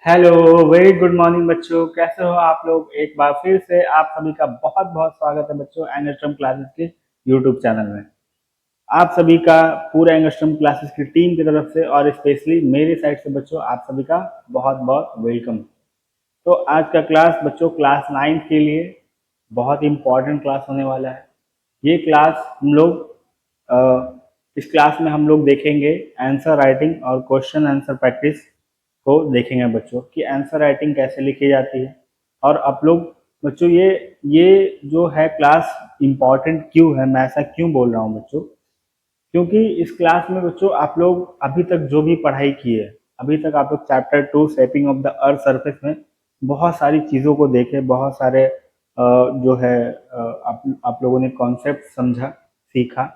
Hello, very good morning बच्चों। कैसे हो आप लोग? एक बार फिर से आप सभी का बहुत बहुत स्वागत है बच्चों एंगस्ट्रम क्लासेस के यूट्यूब चैनल में। आप सभी का पूरा एंगस्ट्रम क्लासेस की टीम की तरफ से और स्पेशली मेरी साइड से बच्चों आप सभी का बहुत बहुत वेलकम। तो आज का क्लास बच्चों क्लास 9 के लिए बहुत इंपॉर्टेंट क्लास होने वाला है। ये क्लास हम लोग इस क्लास में हम लोग देखेंगे आंसर राइटिंग और क्वेश्चन आंसर प्रैक्टिस को देखेंगे बच्चों कि आंसर राइटिंग कैसे लिखी जाती है। और आप लोग बच्चों ये जो है क्लास इम्पॉर्टेंट क्यों है, मैं ऐसा क्यों बोल रहा हूँ बच्चों, क्योंकि इस क्लास में बच्चों आप लोग अभी तक जो भी पढ़ाई की है, अभी तक आप लोग chapter 2 shaping of the earth surface में बहुत सारी चीज़ों को देखे, बहुत सारे जो है आप लोगों ने कॉन्सेप्ट समझा, सीखा।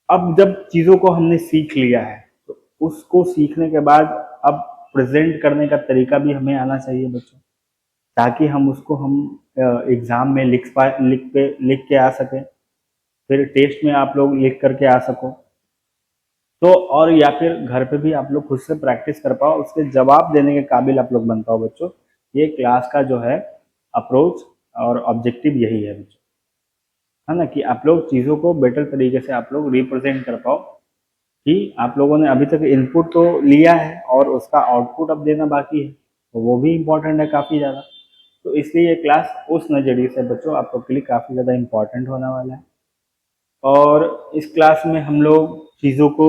अब जब चीज़ों को हमने सीख लिया है तो उसको सीखने के बाद अब प्रेजेंट करने का तरीका भी हमें आना चाहिए बच्चों, ताकि हम उसको हम एग्ज़ाम में लिख के आ सकें, फिर टेस्ट में आप लोग लिख करके आ सको। तो और या फिर घर पे भी आप लोग खुद से प्रैक्टिस कर पाओ, उसके जवाब देने के काबिल आप लोग बन पाओ बच्चों। ये क्लास का जो है अप्रोच और ऑब्जेक्टिव यही है बच्चों, है ना, कि आप लोग चीज़ों को बेटर तरीके से आप लोग रिप्रेजेंट कर पाओ कि आप लोगों ने अभी तक इनपुट तो लिया है और उसका आउटपुट अब देना बाकी है, तो वो भी इम्पोर्टेंट है काफ़ी ज़्यादा। तो इसलिए ये क्लास उस नज़रिए से बच्चों आप लोग के लिए काफ़ी ज़्यादा इम्पोर्टेंट होने वाला है। और इस क्लास में हम लोग चीज़ों को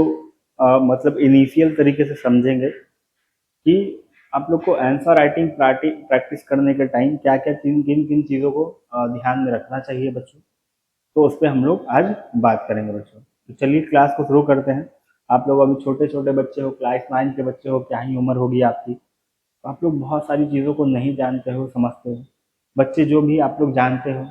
मतलब इनिशियल तरीके से समझेंगे कि आप लोग को आंसर राइटिंग प्रैक्टिस करने के टाइम क्या क्या किन किन किन चीज़ों को ध्यान में रखना चाहिए बच्चों। तो उस पर हम लोग आज बात करेंगे बच्चों। तो चलिए क्लास को शुरू करते हैं। आप लोग अभी छोटे छोटे बच्चे हो, क्लास 9 के बच्चे हो, क्या ही उम्र होगी आपकी, तो आप लोग बहुत सारी चीज़ों को नहीं जानते हो, समझते हो। बच्चे जो भी आप लोग जानते हो,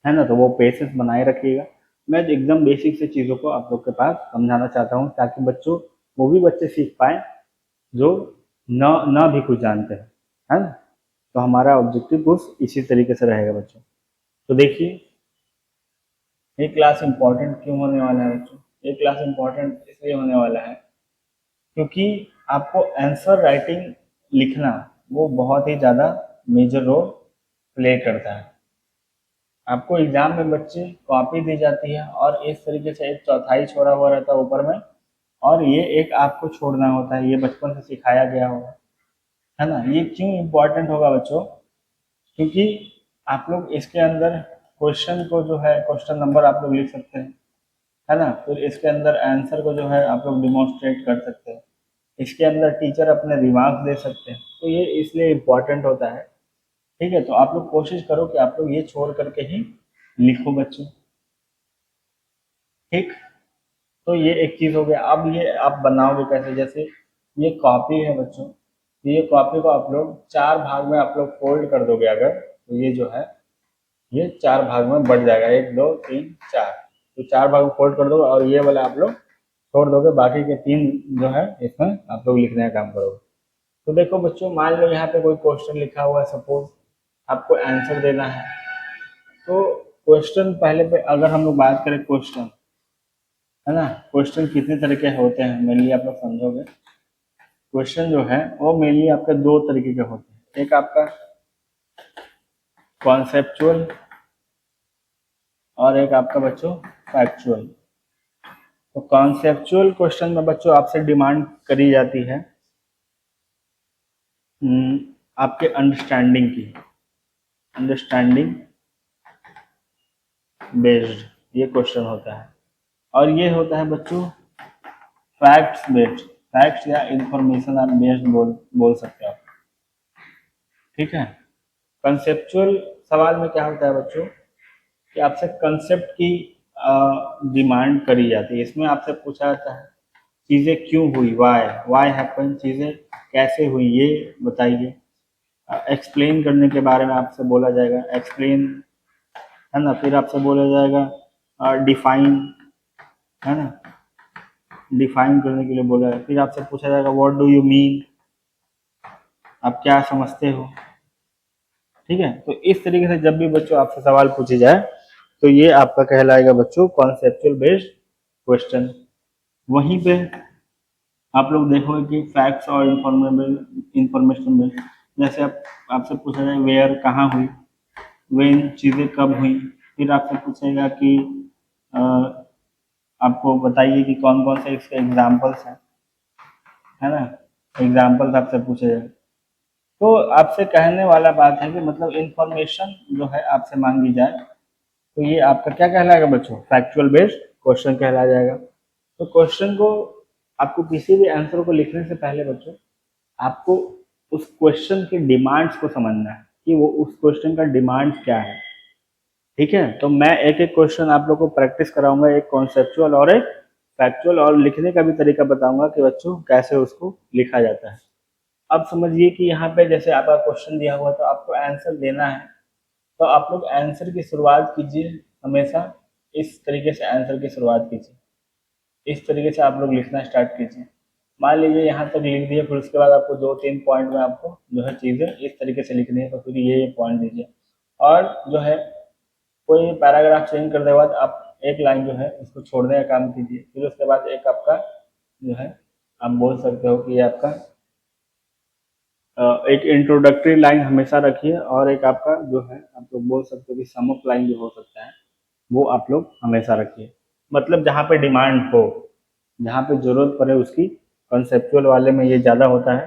है ना, तो वो पेशेंस बनाए रखिएगा। मैं एकदम बेसिक से चीज़ों को आप लोग के पास समझाना चाहता हूँ, ताकि बच्चों वो भी बच्चे सीख पाएँ जो न न भी कुछ जानते हैं, है ना। तो हमारा ऑब्जेक्टिव कुछ इसी तरीके से रहेगा बच्चों। तो देखिए, ये क्लास इम्पोर्टेंट क्यों होने वाला है बच्चों? ये क्लास इम्पोर्टेंट इसलिए होने वाला है क्योंकि आपको आंसर राइटिंग लिखना वो बहुत ही ज़्यादा मेजर रोल प्ले करता है। आपको एग्जाम में बच्चे कॉपी दी जाती है और इस तरीके से एक चौथाई छोड़ा हुआ रहता है ऊपर में, और ये एक आपको छोड़ना होता है, ये बचपन से सिखाया गया होगा, है ना। ये क्यों इम्पोर्टेंट होगा बच्चों? क्योंकि आप लोग इसके अंदर क्वेश्चन को जो है क्वेश्चन नंबर आप लोग लिख सकते हैं, है ना। फिर इसके अंदर आंसर को जो है आप लोग डिमॉन्स्ट्रेट कर सकते हैं, इसके अंदर टीचर अपने रिमार्क्स दे सकते हैं। तो ये इसलिए इम्पोर्टेंट होता है। ठीक है, तो आप लोग कोशिश करो कि आप लोग ये छोड़ करके ही लिखो बच्चों। ठीक, तो ये एक चीज़ हो गया। अब ये आप बनाओगे कैसे? जैसे ये कॉपी है बच्चों, तो ये कॉपी को आप लोग 4 भाग में आप लोग फोल्ड कर दोगे अगर, तो ये जो है ये 4 भाग में बढ़ जाएगा, 1 2 3 4। तो 4 भाग में फोल्ड कर दोगे और ये वाला आप लोग छोड़ दोगे, बाकी के 3 जो है इसमें आप लोग लिखने का काम करोगे। तो देखो बच्चों, मान लो यहाँ पे कोई क्वेश्चन लिखा हुआ है, सपोज आपको आंसर देना है। तो क्वेश्चन पहले पे अगर हम लोग बात करें क्वेश्चन, है ना, क्वेश्चन कितने तरह के होते हैं मेनली आप लोग समझोगे। क्वेश्चन जो है वो मेनली आपके 2 तरीके के होते हैं। एक आपका कॉन्सेप्चुअल और एक आपका बच्चों फैक्चुअल। तो कॉन्सेप्चुअल क्वेश्चन में बच्चों आपसे डिमांड करी जाती है आपके अंडरस्टैंडिंग की, अंडरस्टैंडिंग बेस्ड ये क्वेश्चन होता है। और ये होता है बच्चों फैक्ट्स बेस्ड, फैक्ट्स या इंफॉर्मेशन आप बेस्ड बोल सकते हो आप। ठीक है, कंसेप्चुअल सवाल में क्या होता है बच्चों कि आपसे कंसेप्ट की डिमांड करी जाती है। इसमें आपसे पूछा जाता है चीज़ें क्यों हुई, वाई हैपन, चीज़ें कैसे हुई ये बताइए। एक्सप्लेन करने के बारे में आपसे बोला जाएगा, एक्सप्लेन, है ना। फिर आपसे बोला जाएगा डिफाइन, है ना, डिफाइन करने के लिए बोला है। फिर आपसे पूछा जाएगा व्हाट डू यू मीन, आप क्या समझते हो। ठीक है, तो इस तरीके से जब भी बच्चों आपसे सवाल पूछे जाए तो ये आपका कहलाएगा बच्चों कॉन्सेप्चुअल बेस्ड क्वेश्चन। वहीं पे आप लोग देखोगे कि फैक्ट्स और इंफॉर्मेशन बेस्ड, जैसे आप आपसे पूछा जाए वेयर कहाँ हुई, वेन चीज़ें कब हुई, फिर आपसे पूछेगा कि अ, आपको बताइए कि कौन कौन से इसके एग्जाम्पल्स हैं, है ना, एग्जाम्पल्स आपसे पूछे जाए। तो आपसे कहने वाला बात है कि मतलब इंफॉर्मेशन जो है आपसे मांगी जाए तो ये आपका क्या कहलाएगा बच्चों, फैक्चुअल बेस्ड क्वेश्चन कहलाया जाएगा। तो क्वेश्चन को आपको किसी भी आंसर को लिखने से पहले बच्चों आपको उस क्वेश्चन की डिमांड्स को समझना है कि वो उस क्वेश्चन का डिमांड क्या है। ठीक है, तो मैं एक एक क्वेश्चन आप लोग को प्रैक्टिस कराऊंगा, एक कॉन्सेप्चुअल और एक फैक्चुअल, और लिखने का भी तरीका बताऊंगा कि बच्चों कैसे उसको लिखा जाता है। अब समझिए कि यहाँ पे जैसे आपका क्वेश्चन दिया हुआ तो आपको आंसर देना है, तो आप लोग आंसर की शुरुआत कीजिए हमेशा इस तरीके से, आंसर की शुरुआत कीजिए इस तरीके से, आप लोग लिखना स्टार्ट कीजिए। मान लीजिए यहाँ तक लिख दिए, फिर उसके बाद आपको दो तीन पॉइंट में आपको जो है चीज़ें इस तरीके से लिखनी है, तो फिर ये पॉइंट दीजिए। और जो है कोई पैराग्राफ चेंज करने के बाद आप एक लाइन जो है उसको छोड़ने का काम कीजिए, फिर उसके बाद एक आपका जो है आप बोल सकते हो कि ये आपका एक इंट्रोडक्टरी लाइन हमेशा रखिए, और एक आपका जो है आप लोग बोल सकते हो कि सम अप लाइन जो हो सकता है वो आप लोग हमेशा रखिए। मतलब जहाँ पे डिमांड हो, जहाँ पे जरूरत पड़े उसकी, कंसेप्चुअल वाले में ये ज़्यादा होता है।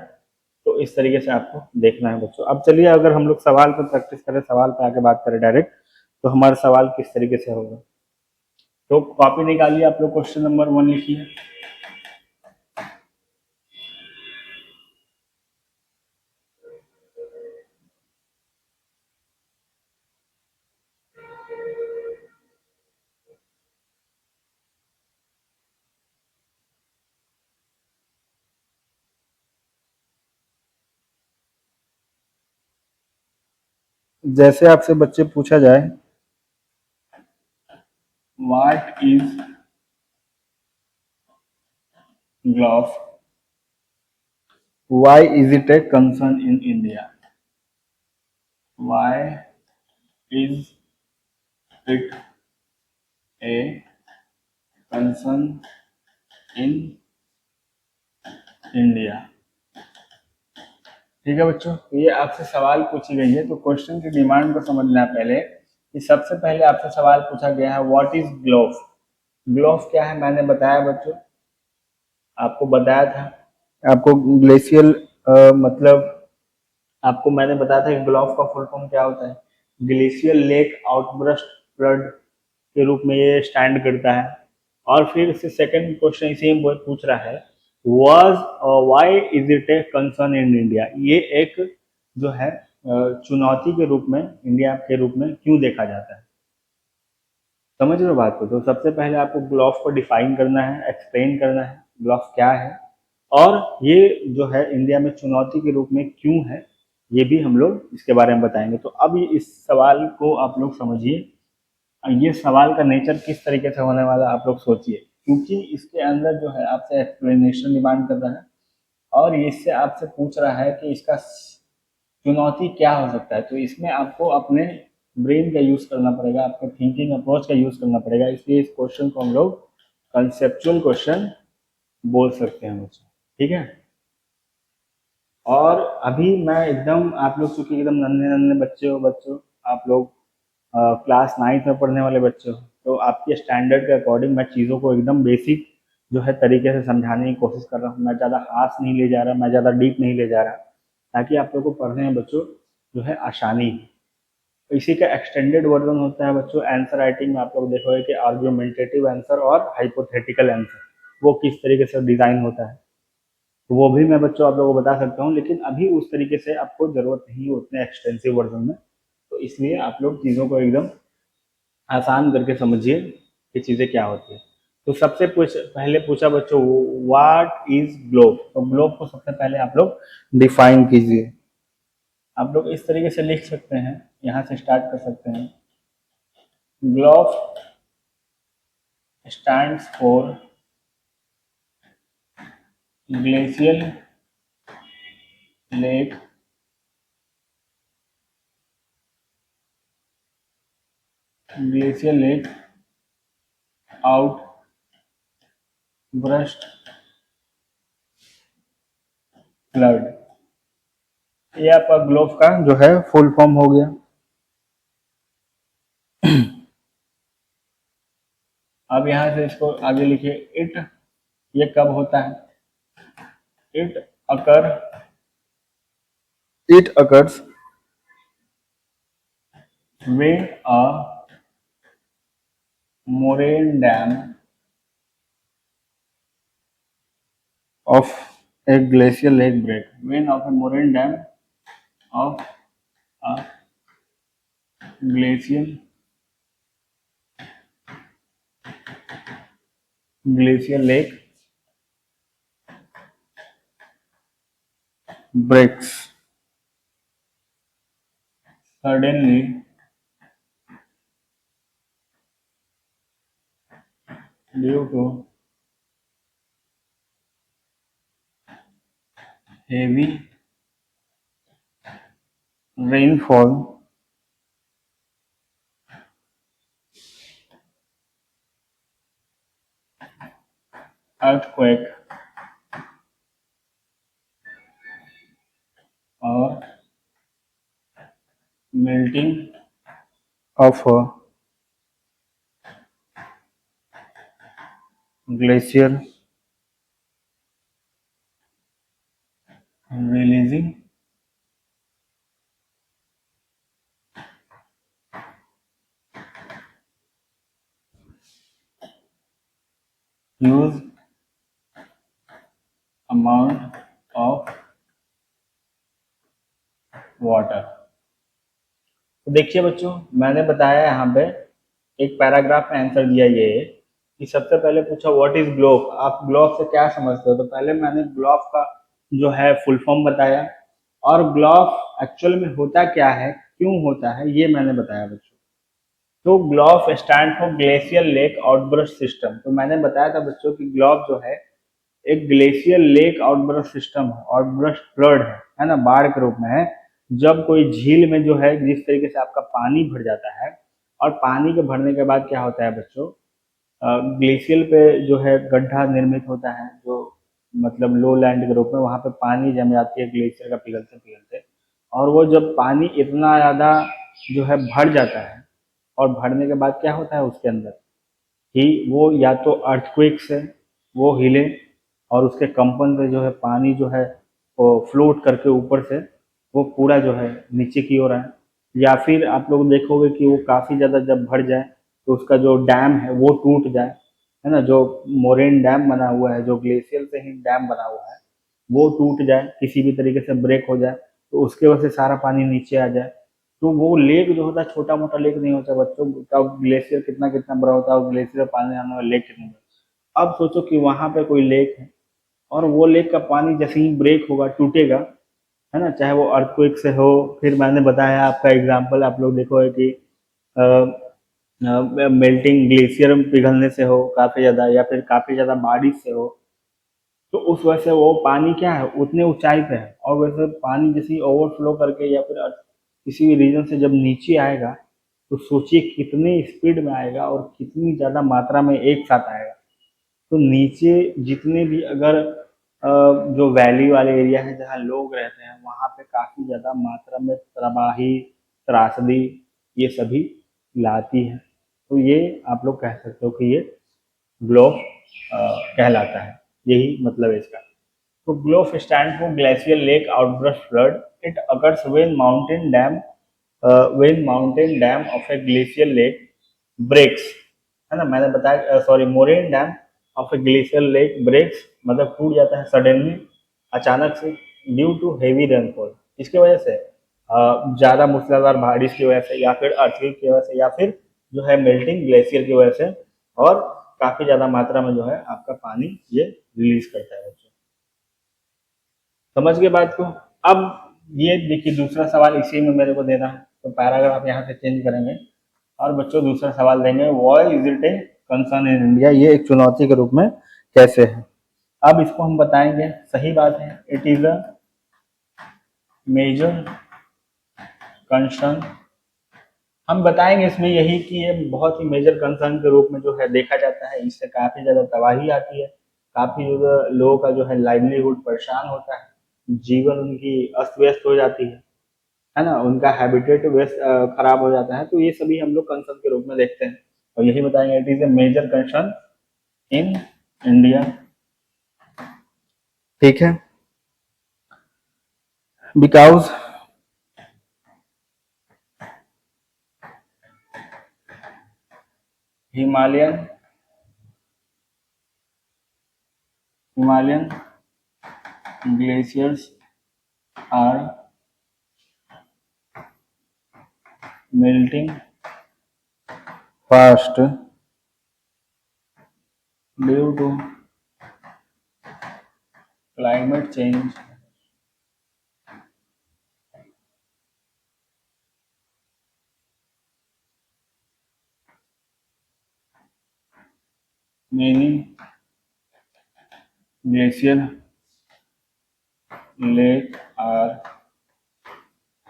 तो इस तरीके से आपको देखना है बच्चों। अब चलिए अगर हम लोग सवाल पर प्रैक्टिस करें, सवाल पे आके बात करें डायरेक्ट, तो हमारा सवाल किस तरीके से होगा। तो कॉपी निकालिए, आप लोग क्वेश्चन नंबर 1 लिखिए। जैसे आपसे बच्चे पूछा जाए व्हाट इज ग्लोव, why is it a concern in India, why is it a concern in India. ठीक है बच्चों, तो ये आपसे सवाल पूछी गई है, तो क्वेश्चन की डिमांड को समझना है पहले कि सबसे पहले आपसे सवाल पूछा गया है व्हाट इज ग्लोव। ग्लोव क्या है, मैंने बताया बच्चों, आपको बताया था, आपको ग्लेशियल मतलब आपको मैंने बताया था कि ग्लोव का फुल फॉर्म क्या होता है, ग्लेशियल लेक आउटबर्स्ट फ्लड के रूप में ये स्टैंड करता है। और फिर से सेकंड क्वेश्चन इसी में पूछ रहा है was why is it a concern in India, ये एक जो है चुनौती के रूप में, इंडिया के रूप में क्यों देखा जाता है। समझ रहे हो बात को, तो सबसे पहले आपको ग्लोव को डिफाइन करना है, एक्सप्लेन करना है ग्लोव क्या है, और ये जो है इंडिया में चुनौती के रूप में क्यों है, ये भी हम लोग इसके बारे में बताएंगे। तो अब इस सवाल को आप लोग समझिए, ये सवाल का नेचर किस तरीके से होने वाला आप लोग सोचिए, क्योंकि इसके अंदर जो है आपसे एक्सप्लेनेशन डिमांड कर रहा है, और इससे आपसे पूछ रहा है कि इसका चुनौती क्या हो सकता है। तो इसमें आपको अपने ब्रेन का यूज करना पड़ेगा, आपके थिंकिंग अप्रोच का यूज करना पड़ेगा, इसलिए इस क्वेश्चन को हम लोग कंसेप्चुअल क्वेश्चन बोल सकते हैं बच्चों। ठीक है, और अभी मैं एकदम, आप लोग चूंकि एकदम नन्हे नन्हे बच्चे हो बच्चों, आप लोग क्लास 9th में पढ़ने वाले बच्चे हो, तो आपके स्टैंडर्ड के अकॉर्डिंग मैं चीज़ों को एकदम बेसिक जो है तरीके से समझाने की कोशिश कर रहा हूँ। मैं ज़्यादा हार्श नहीं ले जा रहा, मैं ज़्यादा डीप नहीं ले जा रहा, ताकि आप लोगों को पढ़ने में बच्चों जो है आसानी हो। तो इसी का एक्सटेंडेड वर्जन होता है बच्चों आंसर राइटिंग में। आप लोग देखोगे कि आर्ग्यूमेंटेटिव आंसर और हाइपोथेटिकल आंसर वो किस तरीके से डिज़ाइन होता है, तो वो भी मैं बच्चों आप लोगों को बता सकता हूँ, लेकिन अभी उस तरीके से आपको ज़रूरत नहीं है उतने एक्सटेंसिव वर्जन में। तो इसलिए आप लोग चीज़ों को एकदम आसान करके समझिए कि चीज़ें क्या होती है। तो सबसे पहले पूछा बच्चों व्हाट इज ग्लोब, तो ग्लोब को सबसे पहले आप लोग डिफाइन कीजिए। आप लोग इस तरीके से लिख सकते हैं, यहाँ से स्टार्ट कर सकते हैं। Globe stands for glacial lake glacial lake out burst flood. ये आपका ग्लोव का जो है फुल फॉर्म हो गया। अब यहाँ से इसको आगे लिखिए, इट, ये कब होता है? It occur, it occurs when a moraine dam of a glacial lake break. When of a moraine dam of a glacial lake breaks suddenly due to heavy rainfall, earthquake, or melting of a glacier, releasing huge amount of water। तो देखिए बच्चों, मैंने बताया यहाँ पे एक paragraph में answer दिया ये है कि सबसे पहले पूछा व्हाट इज ग्लोब, आप ग्लोब से क्या समझते हो? तो पहले मैंने ग्लोब का जो है फुल फॉर्म बताया, और ग्लोब एक्चुअल में होता क्या है, क्यों होता है, ये मैंने बताया बच्चों। तो GLOF stand for glacial lake outburst system. तो मैंने बताया था बच्चों कि ग्लोब जो है एक ग्लेशियल लेक आउटब्रश सिस्टम है, आउटब्रश फ्लड है ना, बाढ़ के रूप में है। जब कोई झील में जो है जिस तरीके से आपका पानी भर जाता है, और पानी के भरने के बाद क्या होता है बच्चों, ग्लेशियल पे जो है गड्ढा निर्मित होता है, जो मतलब लो लैंड के रूप में, वहाँ पे पानी जम जाती है ग्लेशियर का पिघलते पिघलते, और वो जब पानी इतना ज़्यादा जो है भर जाता है, और भरने के बाद क्या होता है उसके अंदर कि वो या तो अर्थक्वेक से वो हिले, और उसके कंपन से जो है पानी जो है वो फ्लोट करके ऊपर से वो पूरा जो है नीचे की ओर आए, या फिर आप लोग देखोगे कि वो काफ़ी ज़्यादा जब भर जाए तो उसका जो डैम है वो टूट जाए, है ना, जो मोरेन डैम बना हुआ है, जो ग्लेशियर से ही डैम बना हुआ है, वो टूट जाए, किसी भी तरीके से ब्रेक हो जाए, तो उसके वजह से सारा पानी नीचे आ जाए। तो वो लेक जो होता है छोटा मोटा लेक नहीं होता बच्चों का, ग्लेशियर कितना कितना बड़ा होता है, और ग्लेशियर पानी आने वाला लेक कितना बड़ा। अब सोचो कि वहां पे कोई लेक है, और वो लेक का पानी जैसे ही ब्रेक होगा, टूटेगा, है ना, चाहे वो अर्थक्वेक से हो, फिर मैंने बताया आपका एग्जांपल आप लोग देखो कि मेल्टिंग ग्लेशियर पिघलने से हो काफी ज्यादा, या फिर काफी ज्यादा बारिश से हो, तो उस वजह से वो पानी क्या है उतने ऊंचाई पे है, और वैसे पानी जैसे ओवरफ्लो करके या फिर किसी भी रीजन से जब नीचे आएगा, तो सोचिए कितनी स्पीड में आएगा और कितनी ज़्यादा मात्रा में एक साथ आएगा। तो नीचे जितने भी अगर जो वैली वाले एरिया है जहाँ लोग रहते हैं, वहाँ पे काफ़ी ज़्यादा मात्रा में तबाही, त्रासदी, ये सभी लाती है। तो ये आप लोग कह सकते हो कि ये ग्लोब कहलाता है, यही मतलब है इसका। तो GLOF stand for glacier lake outburst flood, it occurs when mountain dam of a glacial lake breaks, है ना, मैंने बताया sorry, moraine dam of a glacial lake breaks मतलब टूट जाता है सडनली, अचानक से, ड्यू टू हेवी रेनफॉल, इसकी वजह से ज़्यादा मूसलाधार बारिश की वजह से, या फिर अर्थक्वेक की वजह से, या फिर जो है मेल्टिंग ग्लेशियर की वजह से, और काफ़ी ज़्यादा मात्रा में जो है आपका पानी ये रिलीज करता है बच्चों। समझ गए बात को? अब ये देखिए दूसरा सवाल इसी में मेरे को देना है, तो पैराग्राफ यहाँ से चेंज करेंगे, और बच्चों दूसरा सवाल देंगे, why is it a concern in India, ये एक चुनौती के रूप में कैसे है। अब इसको हम बताएंगे, सही बात है, it is a major concern. हम बताएंगे इसमें यही कि ये बहुत ही मेजर कंसर्न के रूप में जो है देखा जाता है, इससे काफ़ी ज़्यादा तबाही आती है, काफ़ी ज़्यादा लोगों का जो है लाइवलीहुड परेशान होता है, जीवन उनकी अस्त व्यस्त हो जाती है ना, उनका हैबिटेट व्यस्त खराब हो जाता है। तो ये सभी हम लोग कंसर्न के रूप में देखते हैं और यही बताएंगे it is a major concern in India. ठीक है, because Himalayan Himalayan glaciers are melting fast due to climate change. Many glacial lakes are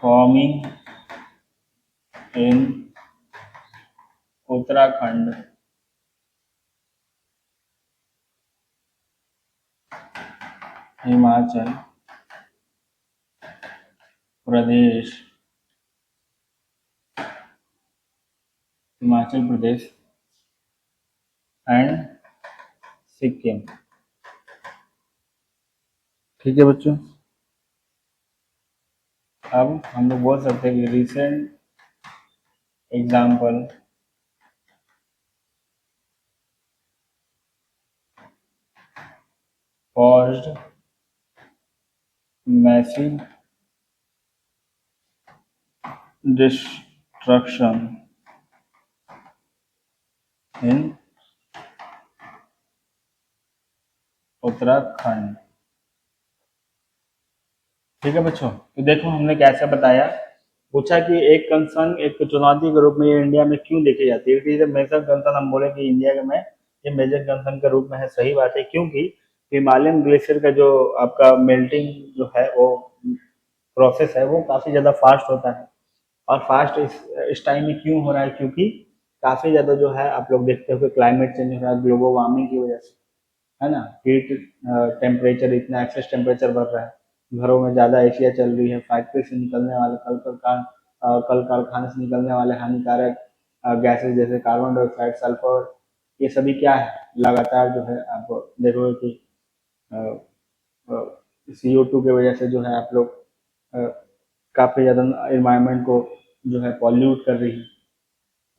forming in Uttarakhand, Himachal Pradesh, Himachal Pradesh and Sikkim. ठीक है बच्चों, अब हम लोग बोल सकते हैं कि recent example caused massive destruction in Uttarakhand. ठीक है बच्चों, तो देखो हमने कैसे बताया, पूछा कि एक कंसर्न, एक चुनौती के रूप में ये इंडिया में क्यों देखी जाती है। It is a major concern, हम बोले कि इंडिया में ये मेजर कंसर्न के रूप में है, सही बात है, क्योंकि हिमालयन ग्लेशियर का जो आपका मेल्टिंग जो है वो प्रोसेस है वो काफी ज्यादा फास्ट होता है। और फास्ट इस टाइम में क्यों हो रहा है, क्योंकि काफी ज्यादा जो है आप लोग देखते हो कि क्लाइमेट चेंज हो रहा है ग्लोबल वार्मिंग की वजह से, है ना। हीट टेम्परेचर, इतना एक्सेस टेम्परेचर बढ़ रहा है, घरों में ज़्यादा एशिया चल रही है, फैक्ट्री से निकलने वाले कल कारखाने से निकलने वाले हानिकारक गैसेस जैसे कार्बन डाइऑक्साइड, सल्फर, ये सभी क्या है, लगातार जो है आप देखोगे कि CO2 की वजह से जो है आप लोग काफ़ी ज़्यादा इन्वायरमेंट को जो है पॉल्यूट कर रही है।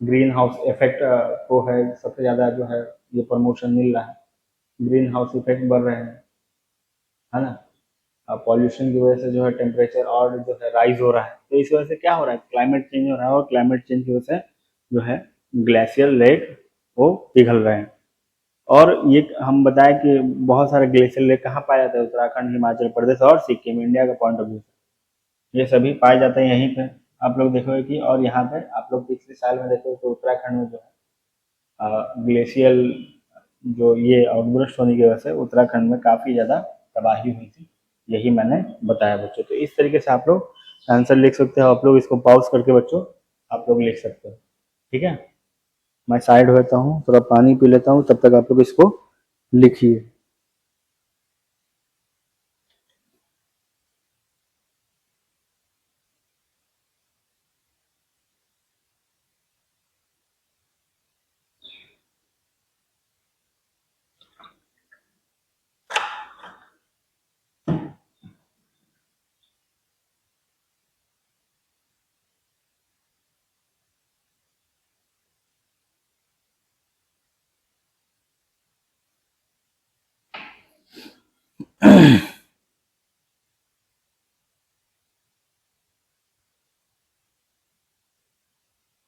ग्रीन हाउस इफेक्ट को है सबसे ज़्यादा जो है ये प्रमोशन मिल रहा है, ग्रीन हाउस इफेक्ट बढ़ रहे हैं, है ना। पॉल्यूशन की वजह से जो है टेम्परेचर और जो है राइज हो रहा है, तो इस वजह से क्या हो रहा है, क्लाइमेट चेंज हो रहा है, और क्लाइमेट चेंज की वजह से जो है ग्लेशियर लेक वो पिघल रहे हैं। और ये हम बताएं कि बहुत सारे ग्लेशियर लेक कहाँ पाया जाता है, उत्तराखंड, हिमाचल प्रदेश और सिक्किम, इंडिया का पॉइंट ऑफ व्यू ये सभी पाए जाते हैं यहीं पे। आप लोग देखोगे कि, और यहाँ पे आप लोग पिछले साल में देखोगे तो उत्तराखंड में जो है ग्लेशियल जो ये आउटब्रस्ट होने की वजह से उत्तराखंड में काफ़ी ज़्यादा तबाही हुई थी, यही मैंने बताया बच्चों। तो इस तरीके से आप लोग आंसर लिख सकते हो, आप लोग इसको पॉज करके बच्चों आप लोग लिख सकते हो। ठीक है, मैं साइड होता हूँ, थोड़ा पानी पी लेता हूँ, तब तक आप लोग इसको लिखिए।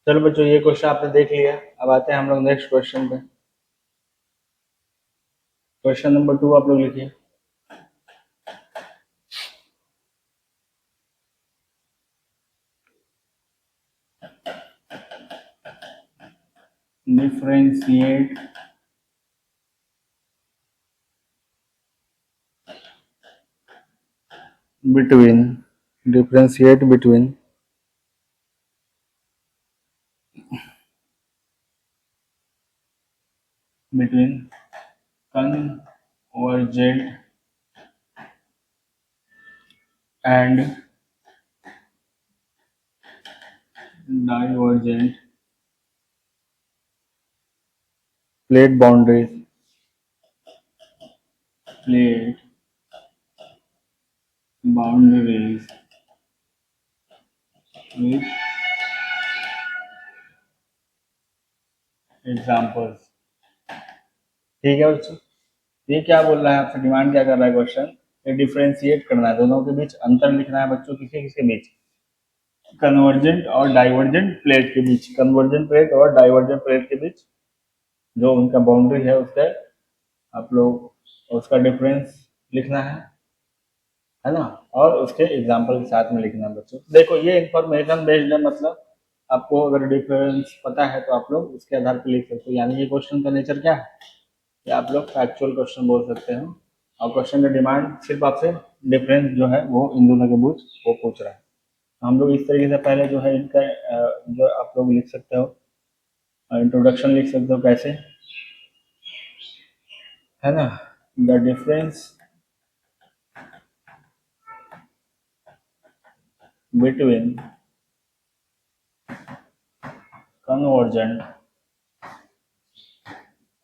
चलो बच्चों, ये क्वेश्चन आपने देख लिया, अब आते हैं हम लोग नेक्स्ट क्वेश्चन पे। क्वेश्चन नंबर 2 आप लोग लिखिए। Differentiate between differentiate between convergent and divergent plate plate boundaries with examples. ठीक है बच्चों, ये क्या बोल रहा है आपसे, डिमांड क्या कर रहा है क्वेश्चन, ये डिफ्रेंशिएट करना है, दोनों के बीच अंतर लिखना है बच्चों, किसी किसके बीच, कन्वर्जेंट और डाइवर्जेंट प्लेट के बीच, कन्वर्जेंट प्लेट और डाइवर्जेंट प्लेट के बीच जो उनका बाउंड्री है उसके आप लोग उसका डिफरेंस लिखना है ना, और उसके एग्जाम्पल के साथ में लिखना है बच्चों। देखो ये इंफॉर्मेशन बेस्ड है, मतलब आपको अगर डिफरेंस पता है तो आप लोग उसके आधार पर लिख सकते हो, यानी ये क्वेश्चन का नेचर क्या है, कि आप लोग फैक्चुअल क्वेश्चन बोल सकते हो, और क्वेश्चन का डिमांड सिर्फ आपसे डिफरेंस जो है वो इन दोनों के बीच वो पूछ रहा है। हम लोग इस तरीके से पहले जो है इनका जो आप लोग लिख सकते हो, इंट्रोडक्शन लिख सकते हो कैसे, है ना, the difference between convergent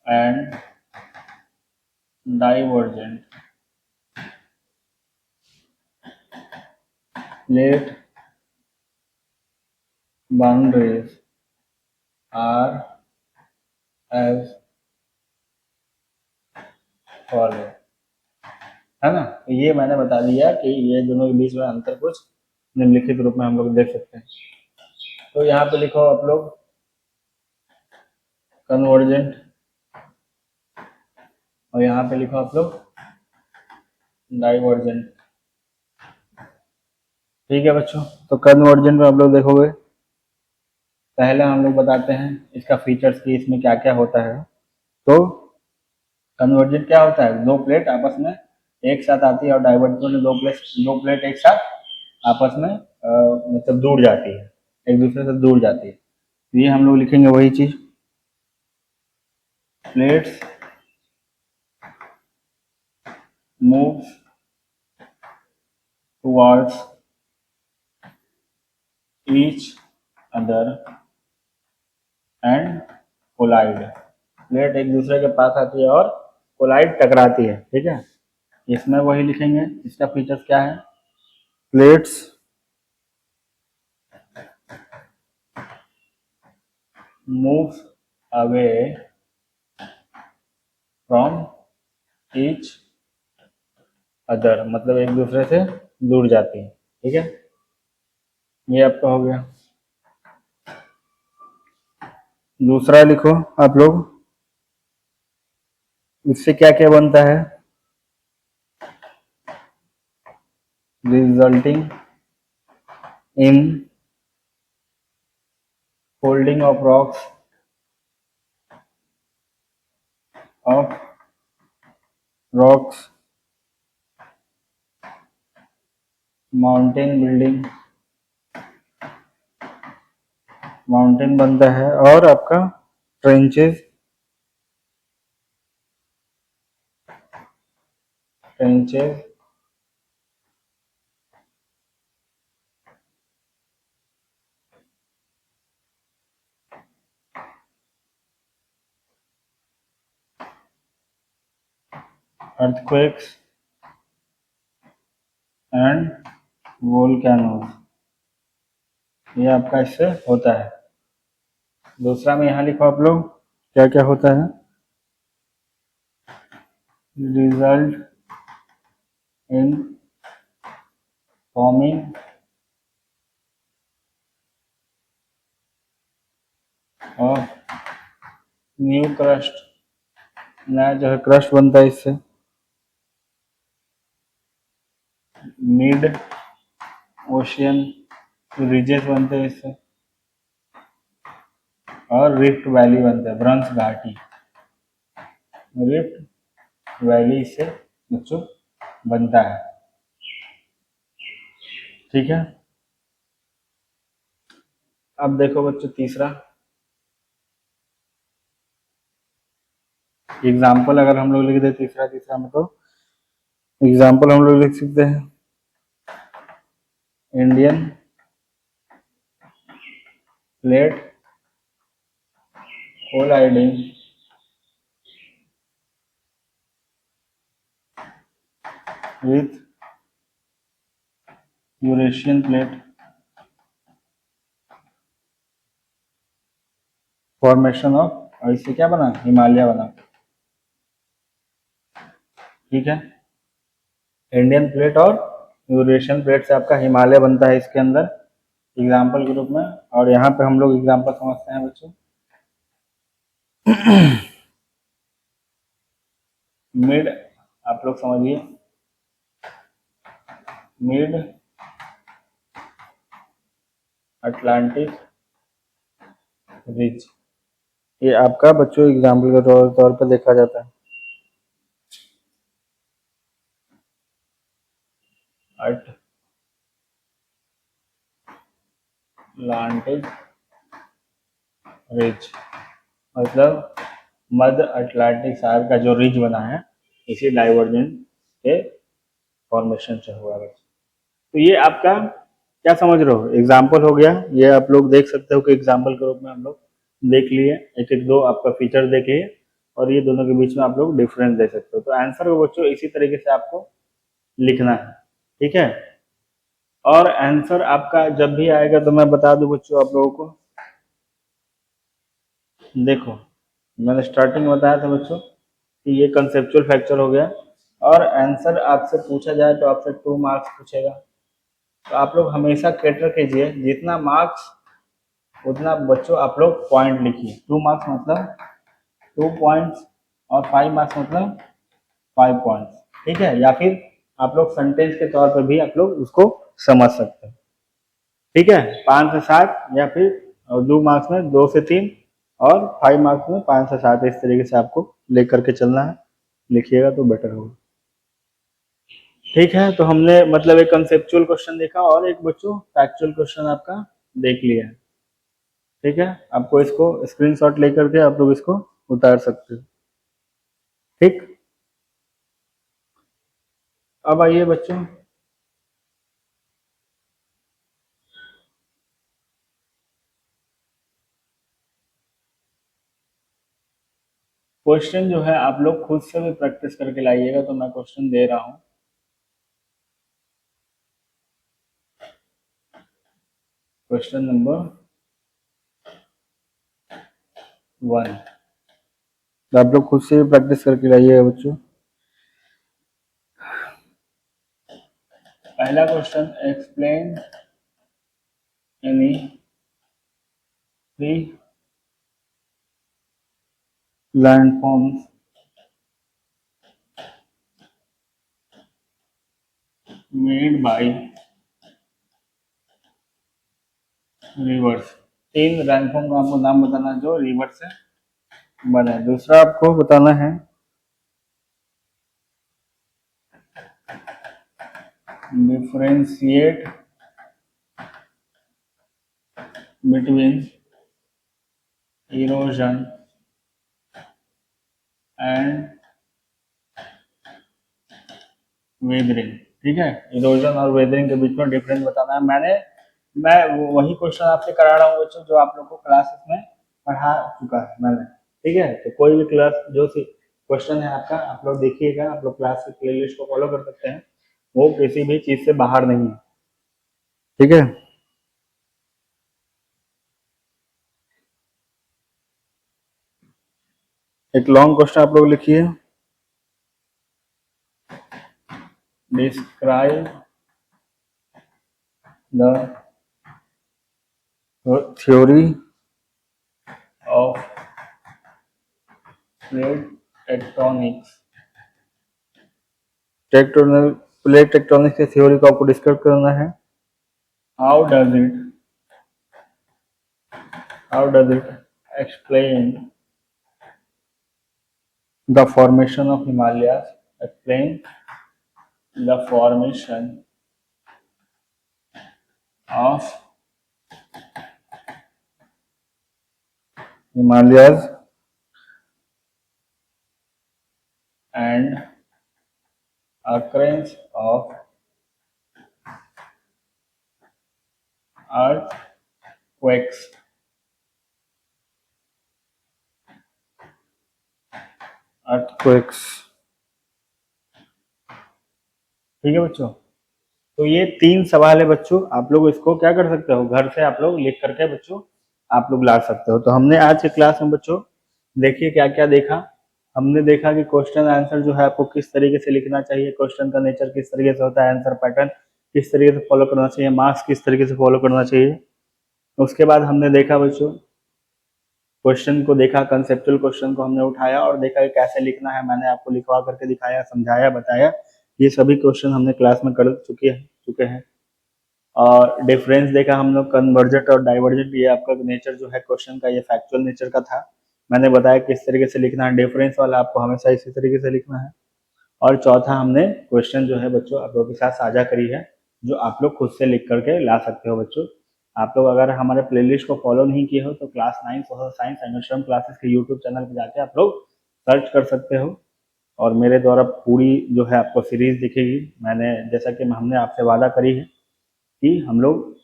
and divergent plate boundaries are as follow, है ना। तो ये मैंने बता दिया कि ये दोनों के बीच में अंतर कुछ निम्नलिखित रूप में हम लोग देख सकते हैं। तो यहाँ पे लिखो आप लोग कन्वर्जेंट, और यहाँ पे लिखो आप लोग डाइवर्जेंट। ठीक है बच्चों, तो कन्वर्जेंट में आप लोग देखोगे, पहले हम लोग बताते हैं इसका फीचर्स की इसमें क्या क्या होता है। तो कन्वर्जेंट क्या होता है, दो प्लेट आपस में एक साथ आती है, और डाइवर्जेंट में दो प्लेट एक साथ आपस में मतलब दूर जाती है, एक दूसरे से दूर जाती है। तो ये हम लोग लिखेंगे वही चीज, plates move towards each other and collide, plate एक दूसरे के पास आती है और कोलाइड टकराती है। ठीक है, इसमें वही लिखेंगे, इसका फीचर्स क्या है, plates move away from each other, मतलब एक दूसरे से दूर जाती है। ठीक है, ये आपका हो गया। दूसरा लिखो आप लोग, इससे क्या क्या बनता है, resulting in folding of of rocks mountain बनता है, और आपका trenches trenches earthquakes and volcanoes, ये आपका इससे होता है। दूसरा में यहाँ लिखो आप लोग क्या क्या होता है, result in forming of new crust, नया जो है क्रस्ट बनता है इससे, मिड ओशियन रिजेस बनते हैं इससे, और रिफ्ट वैली बनता है, भ्रंश घाटी, रिफ्ट वैली इससे बच्चों बनता है। ठीक है, अब देखो बच्चों तीसरा एग्जाम्पल, अगर हम लोग लिख दे तीसरा में, तो एग्जाम्पल हम लोग लिख सकते हैं, Indian plate colliding with Eurasian plate formation of, और इससे क्या बना, हिमालय बना। ठीक है, इंडियन प्लेट और यूरेशियन प्लेट से आपका हिमालय बनता है इसके अंदर एग्जाम्पल के रूप में। और यहाँ पे हम लोग एग्जाम्पल समझते हैं बच्चों, मिड, आप लोग समझिए, मिड अटलांटिक रिज, ये आपका बच्चों एग्जाम्पल के तौर पर देखा जाता है। अटलांटिक रिज मतलब मध्य अटलांटिक सागर का जो रिज बना है इसी डाइवर्जेंस के फॉर्मेशन से हुआ है। तो ये आपका क्या समझ रहे हो, एग्जाम्पल हो गया। ये आप लोग देख सकते हो कि एग्जाम्पल के रूप में हम लोग देख लिए, एक एक दो आपका फीचर देख लिए, और ये दोनों के बीच में आप लोग डिफरेंस देख सकते हो। तो आंसर को बच्चों इसी तरीके से आपको लिखना है, ठीक है। और आंसर आपका जब भी आएगा तो मैं बता दूं बच्चों आप लोगों को, देखो मैंने स्टार्टिंग में बताया था बच्चों कि ये कंसेप्चुअल फैक्चर हो गया, और आंसर आपसे पूछा जाए तो आपसे 2 मार्क्स पूछेगा। तो आप लोग हमेशा कैटर कीजिए, जितना मार्क्स उतना बच्चों आप लोग पॉइंट लिखिए। 2 मार्क्स मतलब 2 पॉइंट्स, और 5 मार्क्स मतलब 5 पॉइंट्स, ठीक है। या फिर आप लोग सेंटेंस के तौर पर भी आप लोग उसको समझ सकते हैं, ठीक है। 5 से 7, या फिर 2 मार्क्स में 2 से 3, और 5 मार्क्स में 5 से 7, इस तरीके से आपको लेकर के चलना है, लिखिएगा तो बेटर होगा। ठीक है, तो हमने मतलब एक कंसेप्चुअल क्वेश्चन देखा और एक बच्चों फैक्चुअल क्वेश्चन आपका देख लिया है, ठीक है। आपको इसको स्क्रीनशॉट लेकर के आप लोग इसको उतार सकते हो, ठीक। अब आइए बच्चों, क्वेश्चन जो है आप लोग खुद से भी प्रैक्टिस करके लाइएगा। तो मैं क्वेश्चन दे रहा हूं, क्वेश्चन नंबर 1, तो आप लोग खुद से भी प्रैक्टिस करके लाइएगा बच्चों। पहला question, explain any 3 landforms made by reverse. 3 landform का आपको नाम बताना है जो रिवर से बने। दूसरा आपको बताना है differentiate between erosion and weathering, ठीक है। इरोजन और वेदरिंग के बीच में डिफरेंस बताना है। मैं वही क्वेश्चन आपसे करा रहा हूँ बच्चों जो आप लोग को क्लासेस में पढ़ा चुका है मैंने, ठीक है। तो कोई भी क्लास जो क्वेश्चन है आपका आप लोग देखिएगा, आप लोग क्लास के प्लेलिस्ट को फॉलो कर सकते हैं, वो किसी भी चीज से बाहर नहीं है, ठीक है। एक लॉन्ग क्वेश्चन आप लोग लिखिए, describe the theory of plate tectonics. Plate tectonics की थ्योरी को आपको डिस्कस करना है। How does it how does it explain the formation of Himalayas? Explain the formation of Himalayas and occurrence of earthquakes, earthquakes. ठीक है बच्चों, तो ये 3 सवाल है बच्चों, आप लोग इसको क्या कर सकते हो, घर से आप लोग लिख करके बच्चों आप लोग ला सकते हो। तो हमने आज के क्लास में बच्चों देखिए क्या क्या देखा। हमने देखा कि क्वेश्चन आंसर जो है आपको किस तरीके से लिखना चाहिए, क्वेश्चन का नेचर किस तरीके से होता है, आंसर पैटर्न किस तरीके से फॉलो करना चाहिए, मार्क्स किस तरीके से फॉलो करना चाहिए। उसके बाद हमने देखा बच्चों, क्वेश्चन को देखा, कंसेप्चुअल क्वेश्चन को हमने उठाया और देखा कि कैसे लिखना है, मैंने आपको लिखवा करके दिखाया, समझाया, बताया। ये सभी क्वेश्चन हमने क्लास में कर चुके हैं। और डिफरेंस देखा हम लोग, कन्वर्जेंट और डाइवर्जेंट, ये आपका नेचर जो है क्वेश्चन का, ये फैक्चुअल नेचर का था। मैंने बताया किस तरीके से लिखना है, डिफरेंस वाला आपको हमेशा इसी तरीके से लिखना है। और चौथा हमने क्वेश्चन जो है बच्चों आप लोगों के साथ साझा करी है, जो आप लोग खुद से लिख करके ला सकते हो बच्चों। आप लोग अगर हमारे प्लेलिस्ट को फॉलो नहीं किए हो तो class 9 social science angstrom classes के यूट्यूब चैनल पर जाके आप लोग सर्च कर सकते हो और मेरे द्वारा पूरी जो है आपको सीरीज दिखेगी। मैंने जैसा कि हमने आपसे वादा करी है कि हम लोग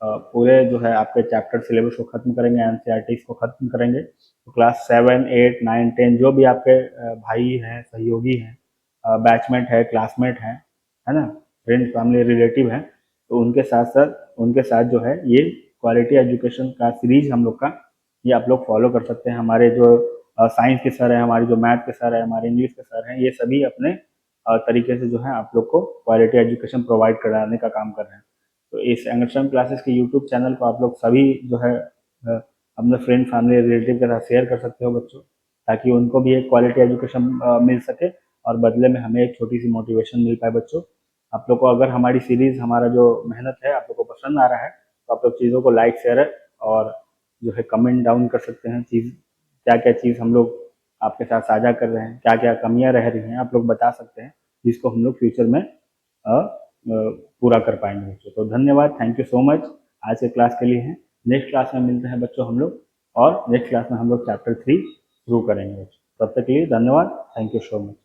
पूरे जो है आपके चैप्टर सिलेबस को खत्म करेंगे, एनसीईआरटी को खत्म करेंगे। तो क्लास 7, 8, 9, 10 जो भी आपके भाई हैं, सहयोगी हैं, बैचमेट है, क्लासमेट है ना, फ्रेंड, फैमिली, रिलेटिव हैं, तो उनके साथ जो है ये क्वालिटी एजुकेशन का सीरीज हम लोग का ये आप लोग फॉलो कर सकते हैं। हमारे जो साइंस के सर हैं, हमारे जो मैथ के सर हैं, हमारे इंग्लिश के सर हैं, ये सभी अपने तरीके से जो है आप लोग को क्वालिटी एजुकेशन प्रोवाइड कराने का काम कर रहे हैं। तो इस एंगस्ट्रम क्लासेस के यूट्यूब चैनल को आप लोग सभी जो है अपने फ्रेंड, फैमिली, रिलेटिव के साथ शेयर कर सकते हो बच्चों, ताकि उनको भी एक क्वालिटी एजुकेशन मिल सके और बदले में हमें एक छोटी सी मोटिवेशन मिल पाए बच्चों। आप लोग को अगर हमारी सीरीज, हमारा जो मेहनत है आप लोग को पसंद आ रहा है, तो आप लोग चीज़ों को लाइक, शेयर और जो है कमेंट डाउन कर सकते हैं। क्या क्या चीज़ हम लोग आपके साथ साझा कर रहे हैं, क्या क्या कमियां रह रही हैं, आप लोग बता सकते हैं, जिसको हम लोग फ्यूचर में पूरा कर पाएंगे बच्चों। तो धन्यवाद, थैंक यू सो मच आज के क्लास के लिए। है नेक्स्ट क्लास में मिलते हैं बच्चों हम लोग, और नेक्स्ट क्लास में हम लोग चैप्टर 3 शुरू करेंगे बच्चों। तब तक के लिए धन्यवाद, थैंक यू सो मच।